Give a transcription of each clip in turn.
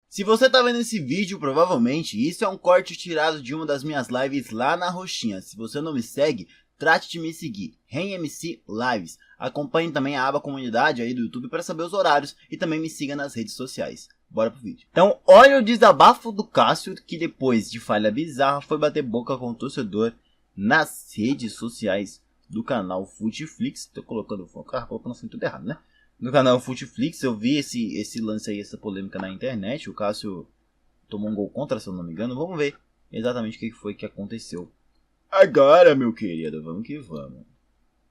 Se você tá vendo esse vídeo, provavelmente isso é um corte tirado de uma das minhas lives lá na Roxinha. Se você não me segue, trate de me seguir, RenMC Lives. Acompanhe também a aba comunidade aí do YouTube para saber os horários e também me siga nas redes sociais. Bora pro vídeo. Então, olha o desabafo do Cássio, que depois de falha bizarra foi bater boca com o torcedor nas redes sociais do canal Futeflix. Tô colocando tudo errado, né? No canal Futeflix, eu vi esse lance aí, essa polêmica na internet. O Cássio tomou um gol contra, se eu não me engano. Vamos ver exatamente o que foi que aconteceu agora, meu querido. Vamos que vamos.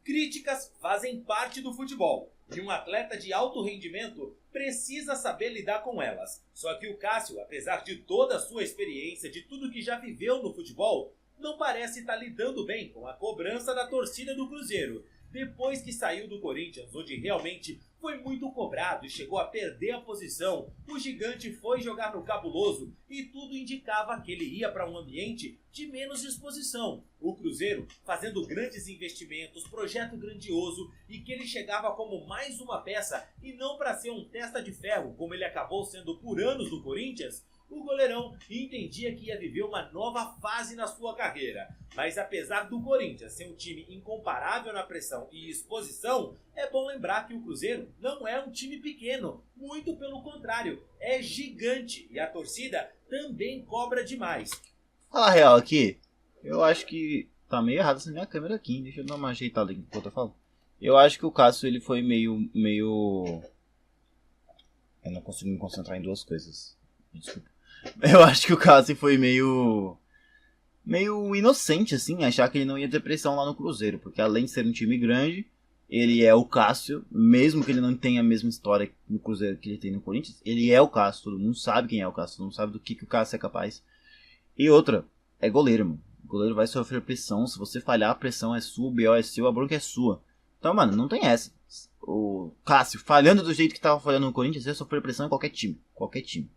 Críticas fazem parte do futebol e um atleta de alto rendimento precisa saber lidar com elas. Só que o Cássio, apesar de toda a sua experiência, de tudo que já viveu no futebol, não parece estar lidando bem com a cobrança da torcida do Cruzeiro. Depois que saiu do Corinthians, onde realmente foi muito cobrado e chegou a perder a posição, o gigante foi jogar no Cabuloso e tudo indicava que ele ia para um ambiente de menos exposição. O Cruzeiro fazendo grandes investimentos, projeto grandioso, e que ele chegava como mais uma peça e não para ser um testa de ferro, como ele acabou sendo por anos no Corinthians. O goleirão entendia que ia viver uma nova fase na sua carreira. Mas apesar do Corinthians ser um time incomparável na pressão e exposição, é bom lembrar que o Cruzeiro não é um time pequeno. Muito pelo contrário, é gigante e a torcida também cobra demais. Fala a real aqui, eu acho que tá meio errado essa minha câmera aqui, hein? Deixa eu dar uma ajeitada aqui enquanto eu falo. Eu acho que o Cássio ele foi meio... Eu não consigo me concentrar em duas coisas. Desculpa. Eu acho que o Cássio foi meio inocente, assim, achar que ele não ia ter pressão lá no Cruzeiro. Porque além de ser um time grande, ele é o Cássio, mesmo que ele não tenha a mesma história no Cruzeiro que ele tem no Corinthians, ele é o Cássio, todo mundo sabe quem é o Cássio, todo mundo sabe do que o Cássio é capaz. E outra, é goleiro, mano. O goleiro vai sofrer pressão, se você falhar, a pressão é sua, o BO é seu, a bronca é sua. Então, mano, não tem essa. O Cássio, falhando do jeito que tava falhando no Corinthians, ia sofrer pressão em qualquer time.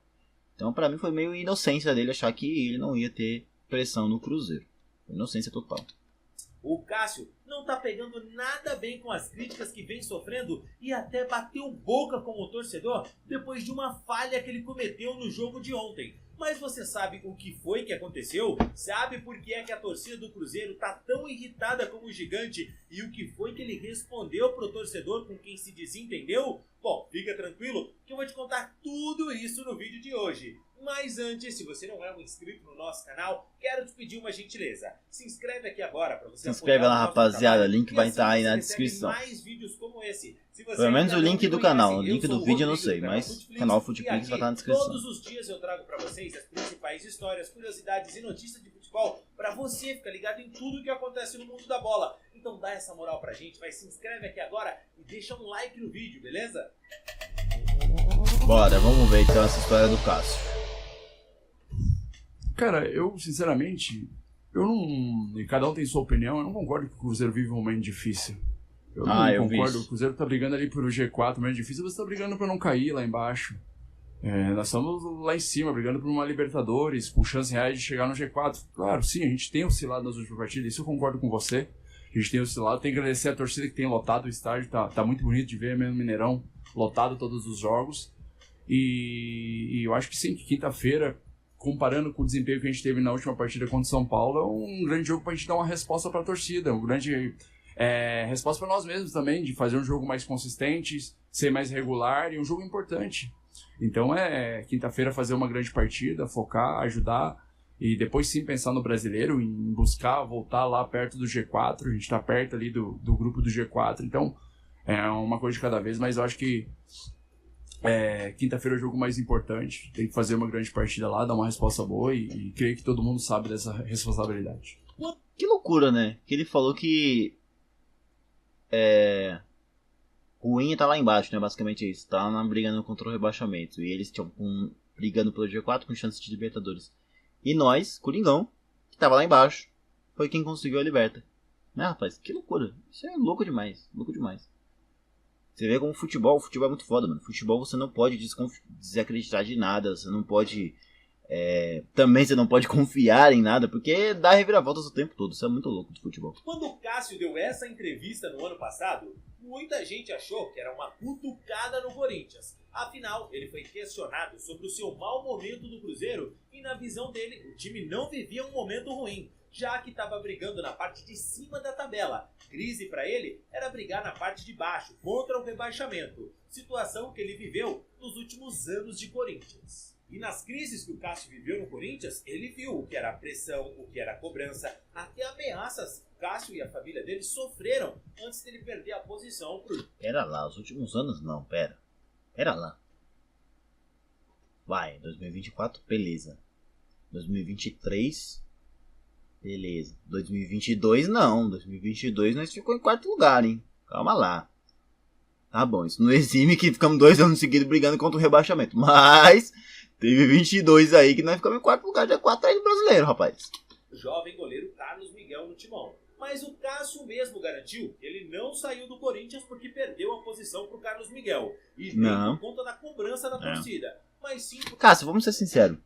Então, pra mim, foi meio inocência dele achar que ele não ia ter pressão no Cruzeiro. Inocência total. O Cássio não tá pegando nada bem com as críticas que vem sofrendo e até bateu boca com o torcedor depois de uma falha que ele cometeu no jogo de ontem. Mas você sabe o que foi que aconteceu? Sabe por que é que a torcida do Cruzeiro tá tão irritada com o gigante e o que foi que ele respondeu pro torcedor com quem se desentendeu? Bom, fica tranquilo que eu vou te contar tudo isso no vídeo de hoje. Mas antes, se você não é um inscrito no nosso canal, quero te pedir uma gentileza. Se inscreve aqui agora para você se inscreve lá, rapaziada. O link vai estar aí na descrição. Mais vídeos como esse. Pelo menos o link do canal. O link do vídeo eu não sei, mas o canal Futeflix vai estar na descrição. Todos os dias eu trago para vocês as principais histórias, curiosidades e notícias de futebol para você ficar ligado em tudo que acontece no mundo da bola. Então dá essa moral pra gente, se inscreve aqui agora e deixa um like no vídeo, beleza? Bora, vamos ver então essa história do Cássio. Cara, eu sinceramente, e cada um tem sua opinião, eu não concordo que o Cruzeiro vive um momento difícil. Eu não concordo, o Cruzeiro tá brigando ali por o G4, um momento difícil, você tá brigando pra não cair lá embaixo. Nós estamos lá em cima, brigando por uma Libertadores, com chance reais de chegar no G4. Claro, sim, a gente tem oscilado nas últimas partidas, isso eu concordo com você. A gente tem oscilado, tem que agradecer a torcida que tem lotado o estádio, tá muito bonito de ver mesmo o Mineirão lotado todos os jogos. E eu acho que sim, que quinta-feira, comparando com o desempenho que a gente teve na última partida contra o São Paulo, é um grande jogo pra gente dar uma resposta pra torcida, uma grande resposta pra nós mesmos também, de fazer um jogo mais consistente, ser mais regular e um jogo importante. Então quinta-feira fazer uma grande partida, focar, ajudar e depois sim pensar no brasileiro, em buscar voltar lá perto do G4, a gente tá perto ali do grupo do G4, então é uma coisa de cada vez, mas eu acho que quinta-feira é o jogo mais importante, tem que fazer uma grande partida lá, dar uma resposta boa e creio que todo mundo sabe dessa responsabilidade. Que loucura, né? Que ele falou que o Inha tá lá embaixo, né? Basicamente é isso, tá brigando contra o rebaixamento e eles estão brigando pelo G4 com chance de Libertadores. E nós, Coringão, que tava lá embaixo, foi quem conseguiu a Liberta. Né, rapaz? Que loucura. Isso é louco demais, louco demais. Você vê como o futebol é muito foda, mano. Futebol você não pode desacreditar de nada, você não pode Também você não pode confiar em nada, porque dá reviravoltas o tempo todo. Isso é muito louco do futebol. Quando o Cássio deu essa entrevista no ano passado, muita gente achou que era uma cutucada no Corinthians. Afinal, ele foi questionado sobre o seu mau momento no Cruzeiro e, na visão dele, o time não vivia um momento ruim, já que estava brigando na parte de cima da tabela. Crise para ele era brigar na parte de baixo, contra o rebaixamento, situação que ele viveu nos últimos anos de Corinthians. E nas crises que o Cássio viveu no Corinthians, ele viu o que era pressão, o que era cobrança, até ameaças. Cássio e a família dele sofreram antes dele perder a posição pro... Pera lá, os últimos anos não, pera lá. Vai, 2024, beleza. 2023, beleza. 2022 não, 2022 nós ficamos em quarto lugar, hein. Calma lá. Tá bom, isso não exime que ficamos 2 anos seguidos brigando contra o rebaixamento, mas... Teve 22 aí que nós ficamos em quarto lugar, já 4 atrás do brasileiro, rapaz. Jovem goleiro Carlos Miguel no timão. Mas o Cássio mesmo garantiu que ele não saiu do Corinthians porque perdeu a posição pro Carlos Miguel. E nem por conta da cobrança da torcida. Mas sim... Cássio, vamos ser sinceros.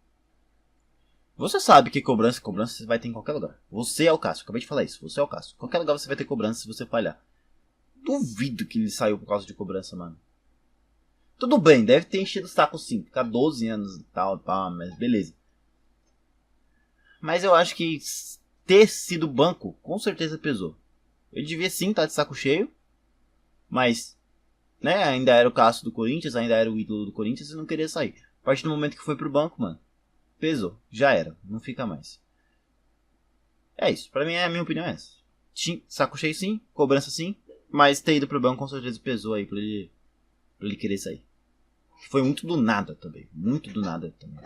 Você sabe que cobrança você vai ter em qualquer lugar. Você é o Cássio, acabei de falar isso. Você é o Cássio. Qualquer lugar você vai ter cobrança se você falhar. Duvido que ele saiu por causa de cobrança, mano. Tudo bem, deve ter enchido o saco sim, ficar 12 anos e tal, mas beleza. Mas eu acho que ter sido banco, com certeza pesou. Ele devia sim estar de saco cheio, mas, né, ainda era o Cássio do Corinthians, ainda era o ídolo do Corinthians e não queria sair. A partir do momento que foi pro banco, mano, pesou, já era, não fica mais. É isso, pra mim a minha opinião é essa. Saco cheio sim, cobrança sim, mas ter ido pro banco com certeza pesou aí pra ele querer sair. Foi muito do nada também. Muito do nada também.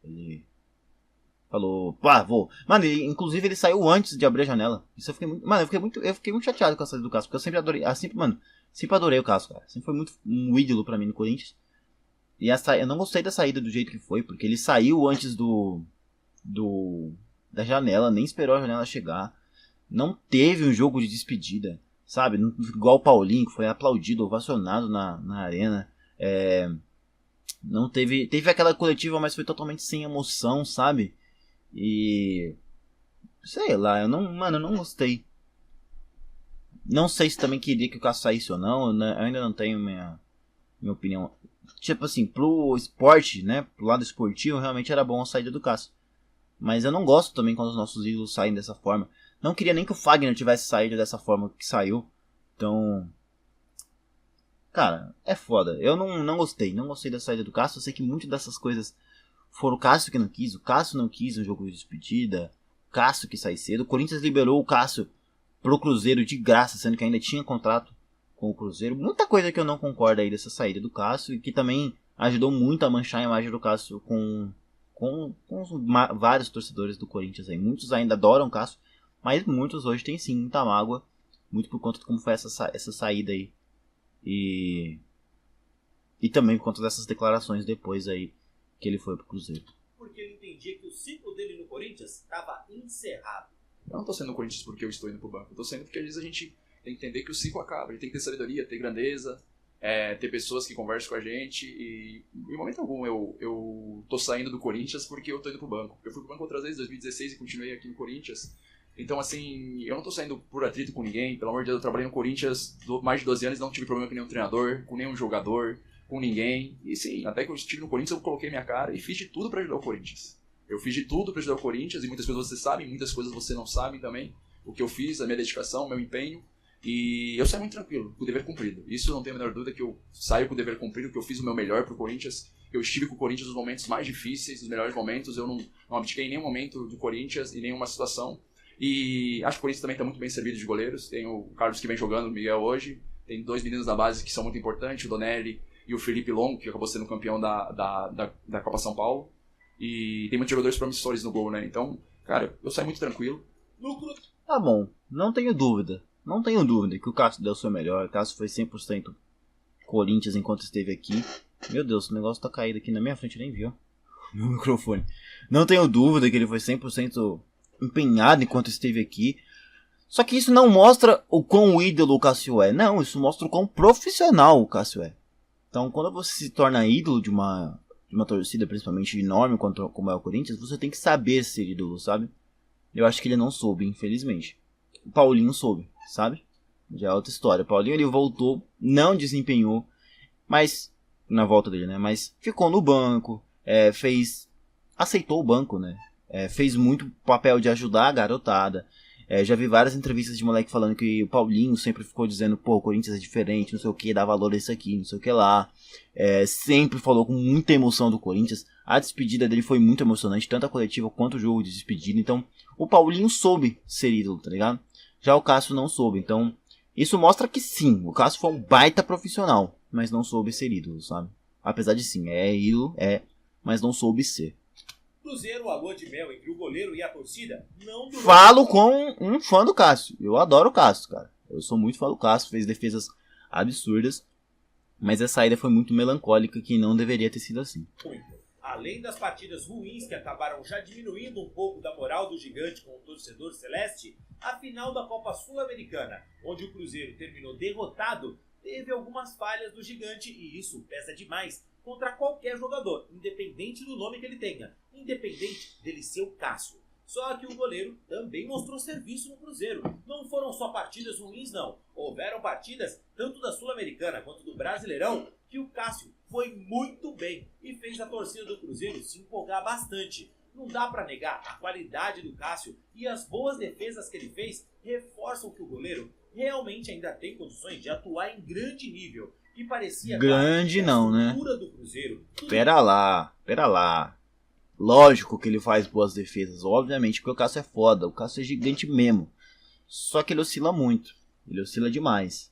Ele falou, pá, vou. Mano, inclusive ele saiu antes de abrir a janela. Isso eu fiquei muito. Mano, eu fiquei muito chateado com a saída do Cássio. Porque eu sempre adorei. Sempre adorei o Cássio, cara. Sempre foi muito um ídolo pra mim no Corinthians. E eu não gostei da saída do jeito que foi. Porque ele saiu antes da janela. Nem esperou a janela chegar. Não teve um jogo de despedida. Sabe? Igual o Paulinho, que foi aplaudido, ovacionado na arena. Não teve aquela coletiva, mas foi totalmente sem emoção, sabe? E sei lá, eu não gostei. Não sei se também queria que o Cássio saísse ou não, né? Eu ainda não tenho minha opinião. Tipo assim, pro esporte, né? Pro lado esportivo, realmente era bom a saída do Cássio. Mas eu não gosto também quando os nossos ídolos saem dessa forma. Não queria nem que o Fagner tivesse saído dessa forma que saiu. Então... Cara, é foda. Eu não gostei. Não gostei da saída do Cássio. Eu sei que muitas dessas coisas foram o Cássio que não quis. O Cássio não quis um jogo de despedida. O Cássio que sai cedo. O Corinthians liberou o Cássio pro Cruzeiro de graça, sendo que ainda tinha contrato com o Cruzeiro. Muita coisa que eu não concordo aí dessa saída do Cássio. E que também ajudou muito a manchar a imagem do Cássio com vários torcedores do Corinthians aí. Muitos ainda adoram o Cássio. Mas muitos hoje têm sim muita mágoa. Muito por conta de como foi essa saída aí. E também por conta dessas declarações depois aí que ele foi pro Cruzeiro. Porque ele entendia que o ciclo dele no Corinthians estava encerrado. Eu não tô sendo no Corinthians porque eu estou indo pro banco. Eu tô sendo porque às vezes a gente tem que entender que o ciclo acaba. A gente tem que ter sabedoria, ter grandeza, ter pessoas que conversam com a gente. E em momento algum eu tô saindo do Corinthians porque eu tô indo pro banco. Eu fui pro banco outras vezes em 2016 e continuei aqui no Corinthians. Então, assim, eu não tô saindo por atrito com ninguém. Pelo amor de Deus, eu trabalhei no Corinthians mais de 12 anos e não tive problema com nenhum treinador, com nenhum jogador, com ninguém. E sim, até que eu estive no Corinthians, eu coloquei minha cara e fiz de tudo pra ajudar o Corinthians. Eu fiz de tudo pra ajudar o Corinthians e muitas coisas você sabe, muitas coisas você não sabe também. O que eu fiz, a minha dedicação, o meu empenho. E eu saio muito tranquilo, com o dever cumprido. Isso não tenho a menor dúvida que eu saio com o dever cumprido, que eu fiz o meu melhor pro Corinthians. Eu estive com o Corinthians nos momentos mais difíceis, nos melhores momentos. Eu não abdiquei em nenhum momento do Corinthians, em nenhuma situação. E acho que o Corinthians também está muito bem servido de goleiros. Tem o Carlos que vem jogando, o Miguel hoje. Tem 2 meninos da base que são muito importantes, o Donelli e o Felipe Longo, que acabou sendo campeão da Copa São Paulo. E tem muitos jogadores promissores no gol, né? Então, cara, eu saio muito tranquilo. Tá bom, não tenho dúvida. Não tenho dúvida que o Cássio deu o seu melhor. O Cássio foi 100% Corinthians enquanto esteve aqui. Meu Deus, o negócio tá caído aqui na minha frente, nem viu. No microfone. Não tenho dúvida que ele foi 100% empenhado enquanto esteve aqui. Só que isso não mostra o quão ídolo o Cássio é. Não, isso mostra o quão profissional o Cássio é. Então, quando você se torna ídolo de uma de uma torcida, principalmente enorme como é o Corinthians, você tem que saber ser ídolo, sabe? Eu acho que ele não soube, infelizmente. O Paulinho soube, sabe? Já é outra história. O Paulinho, ele voltou, não desempenhou, mas na volta dele, né? Mas ficou no banco, aceitou o banco, né? Fez muito papel de ajudar a garotada. Já vi várias entrevistas de moleque falando que o Paulinho sempre ficou dizendo, pô, o Corinthians é diferente, não sei o que, dá valor a isso aqui, não sei o que lá. Sempre falou com muita emoção do Corinthians. A despedida dele foi muito emocionante, tanto a coletiva quanto o jogo de despedida. Então, o Paulinho soube ser ídolo, tá ligado? Já o Cássio não soube. Então, isso mostra que sim, o Cássio foi um baita profissional, mas não soube ser ídolo, sabe? Apesar de sim, ídolo, mas não soube ser. Cruzeiro, a lua de mel entre o goleiro e a torcida não durou. Falo com um fã do Cássio. Eu adoro o Cássio, cara. Eu sou muito fã do Cássio, fez defesas absurdas, mas a saída foi muito melancólica, que não deveria ter sido assim. Muito. Além das partidas ruins que acabaram já diminuindo um pouco da moral do gigante com o torcedor celeste, a final da Copa Sul-Americana, onde o Cruzeiro terminou derrotado, teve algumas falhas do gigante e isso pesa demais contra qualquer jogador, independente do nome que ele tenha, independente dele ser o Cássio. Só que o goleiro também mostrou serviço no Cruzeiro. Não foram só partidas ruins, não. Houveram partidas, tanto da Sul-Americana quanto do Brasileirão, que o Cássio foi muito bem e fez a torcida do Cruzeiro se empolgar bastante. Não dá pra negar a qualidade do Cássio e as boas defesas que ele fez reforçam que o goleiro realmente ainda tem condições de atuar em grande nível. E parecia grande não, né? Do Cruzeiro, Pera lá. Lógico que ele faz boas defesas, obviamente, porque o Cássio é foda, o Cássio é gigante mesmo. Só que ele oscila muito, ele oscila demais.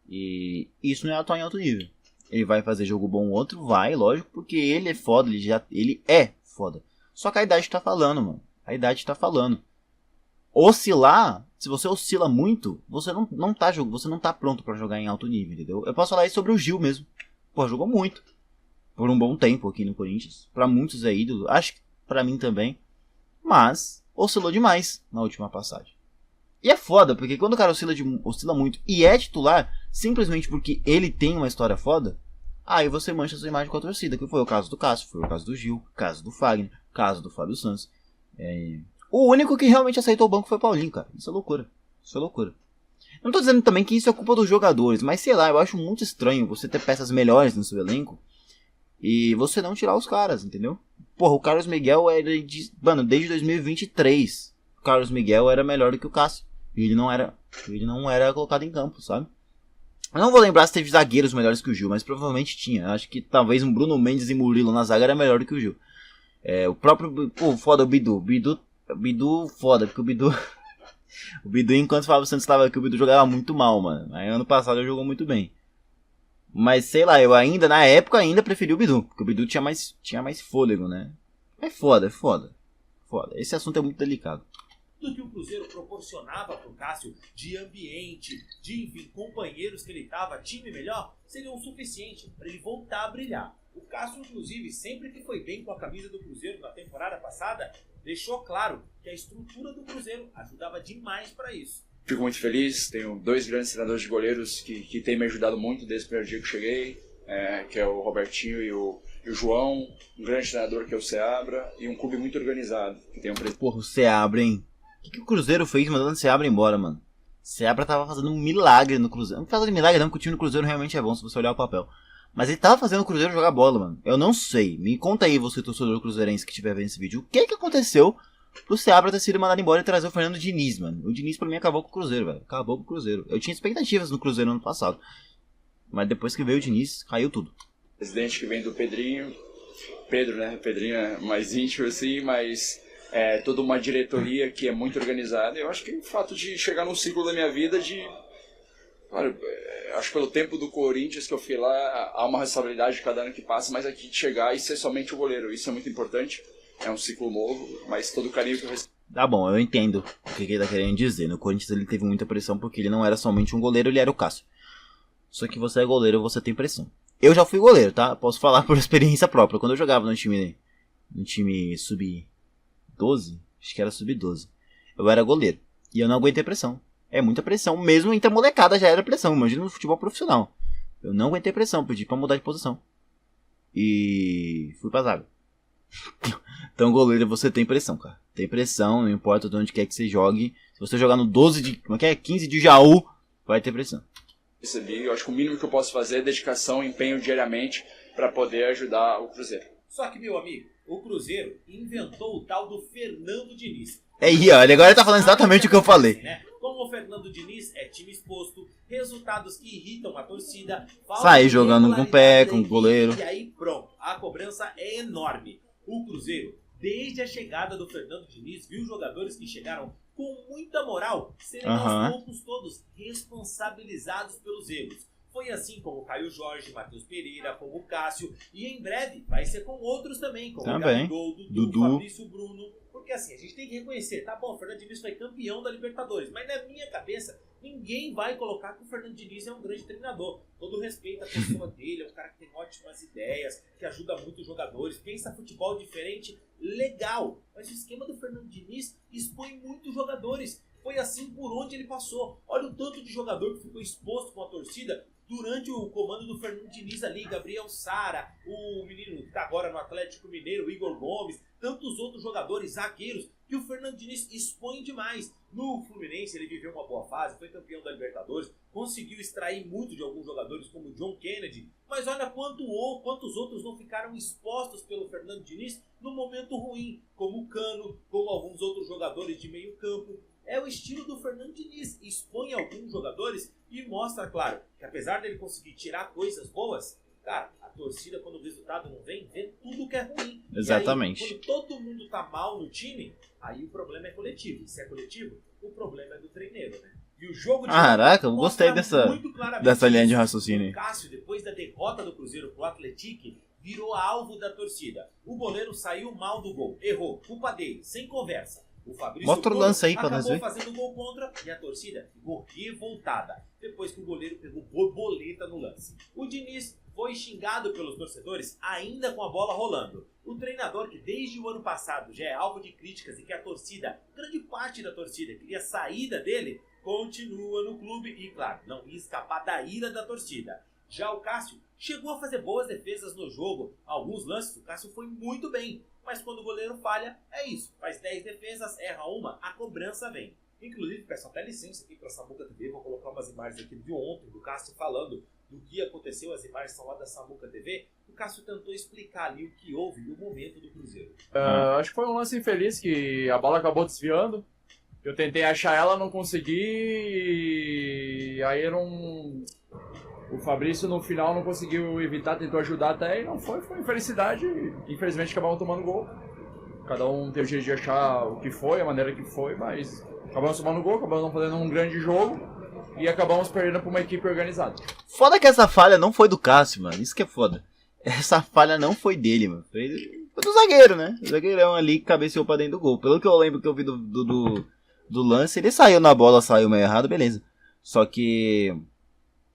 E isso não é atuar em alto nível. Ele vai fazer jogo bom outro, vai, lógico, porque ele é foda, ele é foda. Só que a idade tá falando, mano. A idade tá falando. Oscilar, se você oscila muito, você não tá pronto pra jogar em alto nível, entendeu? Eu posso falar isso sobre o Gil mesmo. Pô, jogou muito. Por um bom tempo aqui no Corinthians. Pra muitos é ídolo. Acho que pra mim também. Mas oscilou demais na última passagem. E é foda, porque quando o cara oscila muito e é titular, simplesmente porque ele tem uma história foda, aí você mancha sua imagem com a torcida. Que foi o caso do Cássio, foi o caso do Gil, o caso do Fagner, o caso do Fábio Santos. O único que realmente aceitou o banco foi o Paulinho, cara. Isso é loucura. Não tô dizendo também que isso é culpa dos jogadores, mas sei lá, eu acho muito estranho você ter peças melhores no seu elenco e você não tirar os caras, entendeu? Porra, o Carlos Miguel desde 2023. O Carlos Miguel era melhor do que o Cássio. E ele não era colocado em campo, sabe? Eu não vou lembrar se teve zagueiros melhores que o Gil, mas provavelmente tinha. Acho que talvez um Bruno Mendes e Murilo na zaga era melhor do que o Gil. O próprio... foda o Bidu. Bidu foda, porque o Bidu... o Bidu, enquanto o Fábio Santos estava aqui, o Bidu jogava muito mal, mano. Aí ano passado ele jogou muito bem. Mas sei lá, eu na época preferi o Bidu. Porque o Bidu tinha mais fôlego, né? É foda. Esse assunto é muito delicado. Do que o Cruzeiro proporcionava pro Cássio de ambiente, de enfim, companheiros que ele tava, time melhor, seria o suficiente para ele voltar a brilhar. O Cássio, inclusive, sempre que foi bem com a camisa do Cruzeiro na temporada passada, deixou claro que a estrutura do Cruzeiro ajudava demais para isso. Fico muito feliz, tenho 2 grandes treinadores de goleiros que têm me ajudado muito desde o primeiro dia que cheguei, que é o Robertinho e o João, um grande treinador que é o Seabra, e um clube muito organizado. Que tem Porra, o Seabra, hein? O que o Cruzeiro fez mandando o Seabra embora, mano? O Seabra tava fazendo um milagre no Cruzeiro. Não fazendo milagre não, porque o time do Cruzeiro realmente é bom, se você olhar o papel. Mas ele tava fazendo o Cruzeiro jogar bola, mano. Eu não sei. Me conta aí, você torcedor cruzeirense que estiver vendo esse vídeo. O que aconteceu pro Seabra ter sido mandado embora e trazer o Fernando Diniz, mano? O Diniz pra mim acabou com o Cruzeiro, velho. Acabou com o Cruzeiro. Eu tinha expectativas no Cruzeiro ano passado. Mas depois que veio o Diniz, caiu tudo. Presidente que vem do Pedrinho. Pedro, né? Pedrinho é mais íntimo assim, mas... toda uma diretoria que é muito organizada. Eu acho que o fato de chegar num ciclo da minha vida Claro, acho que pelo tempo do Corinthians que eu fui lá, há uma responsabilidade de cada ano que passa, mas aqui de chegar e ser somente o goleiro, isso é muito importante. É um ciclo novo, mas todo o carinho que eu recebo. Tá bom, eu entendo o que ele tá querendo dizer. No Corinthians ele teve muita pressão porque ele não era somente um goleiro, ele era o Cássio. Só que você é goleiro, você tem pressão. Eu já fui goleiro, tá? Posso falar por experiência própria. Quando eu jogava no time sub-12, acho que era sub-12, eu era goleiro. E eu não aguentei pressão. É muita pressão. Mesmo entre a molecada já era pressão. Imagina no futebol profissional. Eu não aguentei pressão, pedi pra mudar de posição. e fui pra zaga. Então goleiro você tem pressão, cara. Tem pressão, não importa de onde quer que você jogue. Se você jogar no 15 de Jaú, vai ter pressão. Eu acho que o mínimo que eu posso fazer é dedicação, empenho diariamente para poder ajudar o Cruzeiro. Só que, meu amigo, o Cruzeiro inventou o tal do Fernando Diniz. Aí, ó, ele agora tá falando exatamente o que eu falei. Né? Como o Fernando Diniz é time exposto, resultados que irritam a torcida, sair jogando com o pé, com o goleiro. E aí pronto, a cobrança é enorme. O Cruzeiro, desde a chegada do Fernando Diniz, viu jogadores que chegaram com muita moral serem aos poucos todos responsabilizados pelos erros. Foi assim com o Caio Jorge, Matheus Pereira, com o Cássio, e em breve vai ser com outros também, como o Gabigol, Dudu, Fabrício, Bruno. Porque assim, a gente tem que reconhecer, tá bom, o Fernando Diniz foi campeão da Libertadores, mas na minha cabeça, ninguém vai colocar que o Fernando Diniz é um grande treinador. Todo respeito à pessoa dele, é um cara que tem ótimas ideias, que ajuda muito os jogadores, pensa futebol diferente, legal. Mas o esquema do Fernando Diniz expõe muitos jogadores. Foi assim por onde ele passou. Olha o tanto de jogador que ficou exposto com a torcida durante o comando do Fernando Diniz ali, Gabriel Sara, o menino que está agora no Atlético Mineiro, Igor Gomes, tantos outros jogadores, zagueiros, que o Fernando Diniz expõe demais. No Fluminense ele viveu uma boa fase, foi campeão da Libertadores, conseguiu extrair muito de alguns jogadores como o John Kennedy, mas olha quantos outros não ficaram expostos pelo Fernando Diniz no momento ruim, como o Cano, como alguns outros jogadores de meio campo. É o estilo do Fernando Diniz, expõe alguns jogadores e mostra, claro, que apesar dele conseguir tirar coisas boas, cara, a torcida, quando o resultado não vem, vê tudo que é ruim. Exatamente. E aí, quando todo mundo tá mal no time, aí o problema é coletivo. E se é coletivo, o problema é do treineiro, né? E o jogo de Caraca, eu gostei dessa linha de raciocínio. O Cássio, depois da derrota do Cruzeiro pro Atlético, virou alvo da torcida. O goleiro saiu mal do gol, errou, culpa dele, sem conversa. O Fabrício Mostra o lance aí pra nós ver. acabou fazendo gol contra e a torcida ficou revoltada depois que o goleiro pegou borboleta no lance. O Diniz foi xingado pelos torcedores ainda com a bola rolando. O treinador, que desde o ano passado já é alvo de críticas e que a torcida, grande parte da torcida, queria a saída dele, continua no clube e, claro, não ia escapar da ira da torcida. Já o Cássio chegou a fazer boas defesas no jogo. Alguns lances o Cássio foi muito bem. Mas quando o goleiro falha, é isso. Faz 10 defesas, erra uma, a cobrança vem. Inclusive, peço até licença aqui para a Samuca TV, vou colocar umas imagens aqui de ontem, do Cássio falando do que aconteceu, as imagens são lá da Samuca TV. O Cássio tentou explicar ali o que houve no momento do Cruzeiro. Acho que foi um lance infeliz, que a bola acabou desviando. Eu tentei achar ela, não consegui, e aí o Fabrício no final não conseguiu evitar, tentou ajudar até, e não foi infelicidade. Infelizmente acabamos tomando gol. Cada um tem o jeito de achar o que foi, a maneira que foi, mas acabamos tomando gol, acabamos não fazendo um grande jogo e acabamos perdendo para uma equipe organizada. Foda que essa falha não foi do Cássio, mano, isso que é foda. Essa falha não foi dele, mano, foi do zagueiro, né? O zagueirão ali que cabeceou pra dentro do gol. Pelo que eu lembro que eu vi do lance, ele saiu na bola, saiu meio errado, beleza. Só que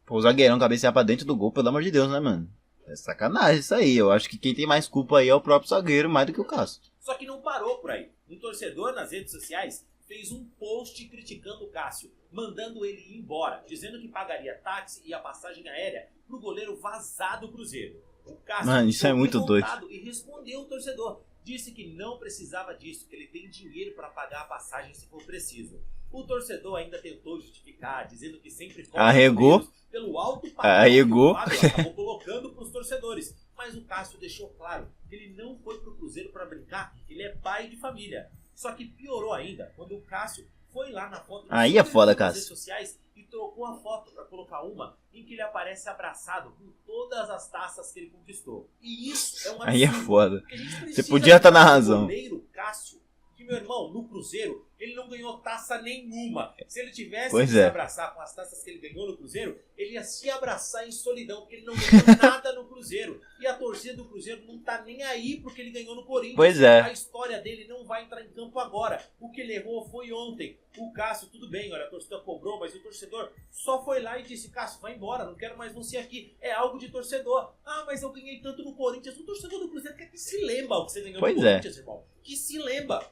o zagueirão cabecear pra dentro do gol, pelo amor de Deus, né, mano? É sacanagem isso aí. Eu acho que quem tem mais culpa aí é o próprio zagueiro, mais do que o Cássio. Só que não parou por aí. Um torcedor nas redes sociais fez um post criticando o Cássio, mandando ele ir embora, dizendo que pagaria táxi e a passagem aérea pro goleiro vazar do Cruzeiro. O Cássio, mano, isso é muito doido, e respondeu o torcedor. Disse que não precisava disso, que ele tem dinheiro para pagar a passagem se for preciso. O torcedor ainda tentou justificar, dizendo que sempre arregou pelo alto arregou, acabou colocando para os torcedores. Mas o Cássio deixou claro que ele não foi pro Cruzeiro para brincar, ele é pai de família. Só que piorou ainda quando o Cássio foi lá na foto aí é foda, nas Cássio, redes sociais e trocou a foto para colocar uma em que ele aparece abraçado com todas as taças que ele conquistou. E isso é um absurdo. Aí é foda. Você podia estar na razão. O goleiro Cássio, que, meu irmão, no Cruzeiro, ele não ganhou taça nenhuma. Se ele tivesse que se abraçar com as taças que ele ganhou no Cruzeiro, ele ia se abraçar em solidão, porque ele não ganhou nada no Cruzeiro. E a torcida do Cruzeiro não tá nem aí porque ele ganhou no Corinthians. Pois é. A história dele não vai entrar em campo agora. O que ele errou foi ontem. O Cássio, tudo bem, olha, a torcida cobrou, mas o torcedor só foi lá e disse: Cássio, vai embora, não quero mais você aqui. É algo de torcedor. Ah, mas eu ganhei tanto no Corinthians. O torcedor do Cruzeiro quer que se lembra o que você ganhou no Corinthians, irmão. Que se lembra.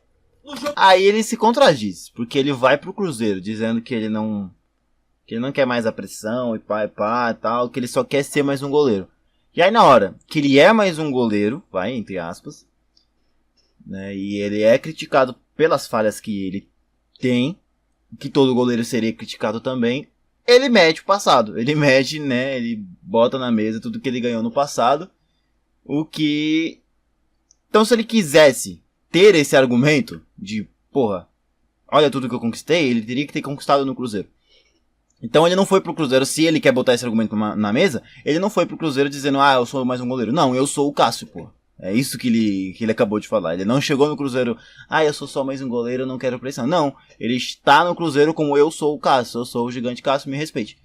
Aí ele se contradiz, porque ele vai pro Cruzeiro dizendo que ele não quer mais a pressão e pá e tal, que ele só quer ser mais um goleiro. E aí na hora que ele é mais um goleiro, vai, entre aspas, né, e ele é criticado pelas falhas que ele tem, que todo goleiro seria criticado também, ele mete o passado. Ele mete, né, ele bota na mesa tudo que ele ganhou no passado, o que... Então se ele quisesse ter esse argumento de, porra, olha tudo que eu conquistei, ele teria que ter conquistado no Cruzeiro. Então ele não foi pro Cruzeiro, se ele quer botar esse argumento na mesa, ele não foi pro Cruzeiro dizendo, eu sou mais um goleiro. Não, eu sou o Cássio, pô. É isso que ele acabou de falar. Ele não chegou no Cruzeiro, eu sou só mais um goleiro, eu não quero pressão. Não, ele está no Cruzeiro como eu sou o Cássio, eu sou o gigante Cássio, me respeite.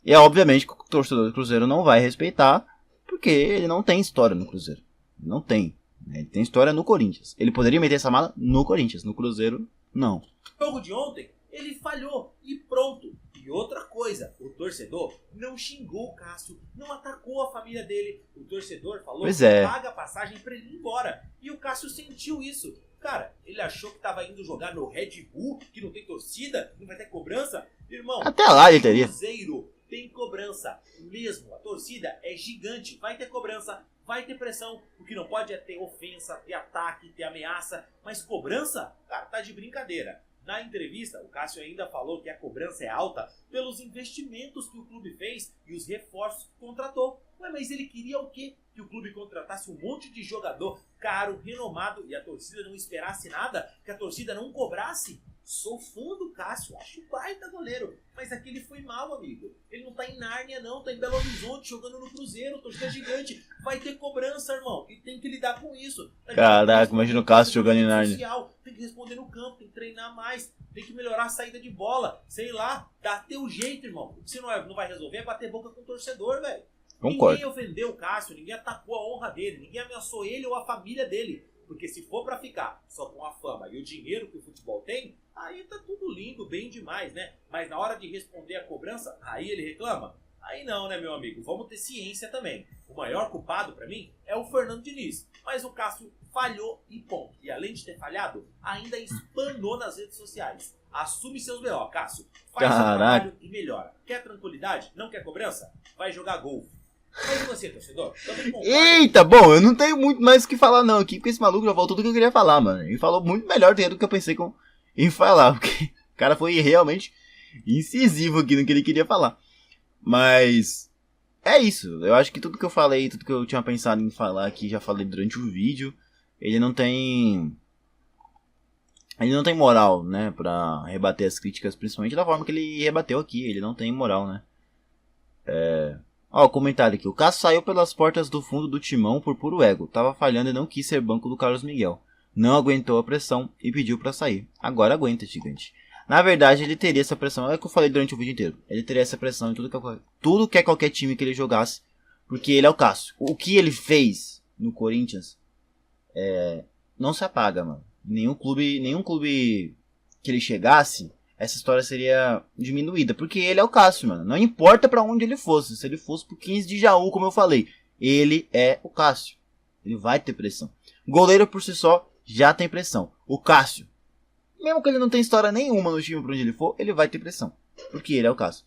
E é obviamente que o torcedor do Cruzeiro não vai respeitar, porque ele não tem história no Cruzeiro. Não tem. Ele tem história no Corinthians. Ele poderia meter essa mala no Corinthians, no Cruzeiro, não. No jogo de ontem, ele falhou e pronto. E outra coisa, o torcedor não xingou o Cássio, não atacou a família dele. O torcedor falou que paga a passagem pra ele ir embora. E o Cássio sentiu isso. Cara, ele achou que tava indo jogar no Red Bull, que não tem torcida, não vai ter cobrança. Irmão, até lá ele teria. Cruzeiro tem cobrança mesmo. A torcida é gigante, vai ter cobrança, vai ter pressão. O que não pode é ter ofensa, ter ataque, ter ameaça. Mas cobrança, cara, tá de brincadeira. Na entrevista, o Cássio ainda falou que a cobrança é alta pelos investimentos que o clube fez e os reforços que contratou. Ué, mas ele queria o quê? Que o clube contratasse um monte de jogador caro, renomado e a torcida não esperasse nada? Que a torcida não cobrasse? Sou fã do Cássio, acho baita goleiro. Mas aquele foi mal, amigo. Ele não tá em Nárnia, não. Tá em Belo Horizonte, jogando no Cruzeiro. Torcida gigante. Vai ter cobrança, irmão. E tem que lidar com isso. Caraca, imagina o Cássio jogando em Nárnia. Tem que responder no campo, tem que treinar mais. Tem que melhorar a saída de bola. Sei lá, dá teu jeito, irmão. O que você não vai resolver é bater boca com o torcedor, velho. Concordo. Ninguém ofendeu o Cássio, ninguém atacou a honra dele. Ninguém ameaçou ele ou a família dele. Porque se for pra ficar só com a fama e o dinheiro que o futebol tem, aí tá tudo lindo, bem demais, né? Mas na hora de responder a cobrança, aí ele reclama? Aí não, né, meu amigo? Vamos ter ciência também. O maior culpado pra mim é o Fernando Diniz. Mas o Cássio falhou e ponto. E além de ter falhado, ainda espanou nas redes sociais. Assume seus B.O., Cássio. Faz seu trabalho e melhora. Quer tranquilidade? Não quer cobrança? Vai jogar golfe. Mas e você, torcedor? Eita, bom, eu não tenho muito mais o que falar não aqui, porque esse maluco já falou tudo que eu queria falar, mano. Ele falou muito melhor do que eu pensei em falar, porque o cara foi realmente incisivo aqui no que ele queria falar. Mas é isso, eu acho que tudo que eu falei, tudo que eu tinha pensado em falar aqui, já falei durante o vídeo. Ele não tem moral, né, pra rebater as críticas, principalmente da forma que ele rebateu aqui. Ele não tem moral, né. Ó, comentário aqui. O Cássio saiu pelas portas do fundo do timão por puro ego. Tava falhando e não quis ser banco do Carlos Miguel. Não aguentou a pressão e pediu pra sair. Agora aguenta, gigante. Na verdade, ele teria essa pressão. É o que eu falei durante o vídeo inteiro. Ele teria essa pressão em tudo que é qualquer time que ele jogasse. Porque ele é o Cássio. O que ele fez no Corinthians não se apaga, mano. Nenhum clube que ele chegasse, essa história seria diminuída. Porque ele é o Cássio, mano. Não importa pra onde ele fosse. Se ele fosse pro 15 de Jaú, como eu falei. Ele é o Cássio. Ele vai ter pressão. Goleiro por si só já tem pressão. O Cássio, mesmo que ele não tenha história nenhuma no time por onde ele for, ele vai ter pressão. Porque ele é o Cássio.